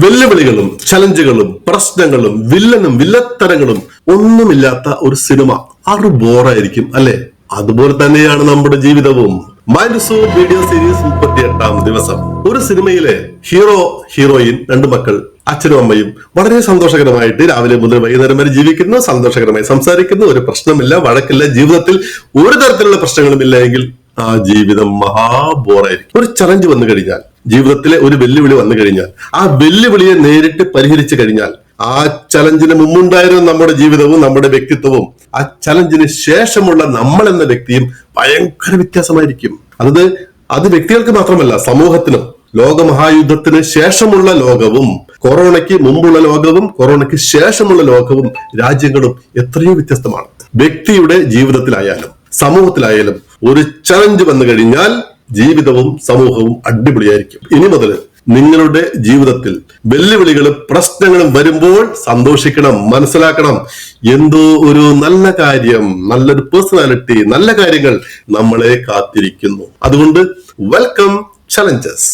വെല്ലുവിളികളും ചലഞ്ചുകളും പ്രശ്നങ്ങളും വില്ലനും വില്ലത്തരങ്ങളും ഒന്നുമില്ലാത്ത ഒരു സിനിമ അത് ബോറായിരിക്കും അല്ലെ? അതുപോലെ തന്നെയാണ് നമ്മുടെ ജീവിതവും. മൈൻഡ് വീഡിയോ സീരീസ് 38-ാം ദിവസം. ഒരു സിനിമയിലെ ഹീറോ ഹീറോയിൻ, രണ്ടു മക്കൾ, അച്ഛനും അമ്മയും വളരെ സന്തോഷകരമായിട്ട് രാവിലെ മുതൽ വൈകുന്നേരം വരെ ജീവിക്കുന്നു, സന്തോഷകരമായി സംസാരിക്കുന്നു, ഒരു പ്രശ്നമില്ല, വഴക്കില്ല, ജീവിതത്തിൽ ഒരു തരത്തിലുള്ള പ്രശ്നങ്ങളും ഇല്ല എങ്കിൽ ആ ജീവിതം മഹാബോറായിരിക്കും. ഒരു ചലഞ്ച് വന്നു കഴിഞ്ഞാൽ, ജീവിതത്തിലെ ഒരു വെല്ലുവിളി വന്നു കഴിഞ്ഞാൽ, ആ വെല്ലുവിളിയെ നേരിട്ട് പരിഹരിച്ചു കഴിഞ്ഞാൽ ആ ചലഞ്ചിന് മുമ്പുണ്ടായിരുന്ന നമ്മുടെ ജീവിതവും നമ്മുടെ വ്യക്തിത്വവും ആ ചലഞ്ചിന് ശേഷമുള്ള നമ്മൾ എന്ന വ്യക്തിയും ഭയങ്കര വ്യത്യാസമായിരിക്കും. അത് വ്യക്തികൾക്ക് മാത്രമല്ല, സമൂഹത്തിനും. ലോകമഹായുദ്ധത്തിന് ശേഷമുള്ള ലോകവും കൊറോണയ്ക്ക് മുമ്പുള്ള ലോകവും കൊറോണയ്ക്ക് ശേഷമുള്ള ലോകവും രാജ്യങ്ങളും എത്രയോ വ്യത്യസ്തമാണ്. വ്യക്തിയുടെ ജീവിതത്തിലായാലും സമൂഹത്തിലായാലും ഒരു ചലഞ്ച് വന്നു കഴിഞ്ഞാൽ ജീവിതവും സമൂഹവും അടിപൊളിയായിരിക്കും. ഇനി മുതൽ നിങ്ങളുടെ ജീവിതത്തിൽ വെല്ലുവിളികളും പ്രശ്നങ്ങളും വരുമ്പോൾ സന്തോഷിക്കണം, മനസ്സിലാക്കണം, എന്തോ ഒരു നല്ല കാര്യം, നല്ലൊരു പേഴ്സണാലിറ്റി, നല്ല കാര്യങ്ങൾ നമ്മളെ കാത്തിരിക്കുന്നു. അതുകൊണ്ട് വെൽക്കം ചലഞ്ചസ്.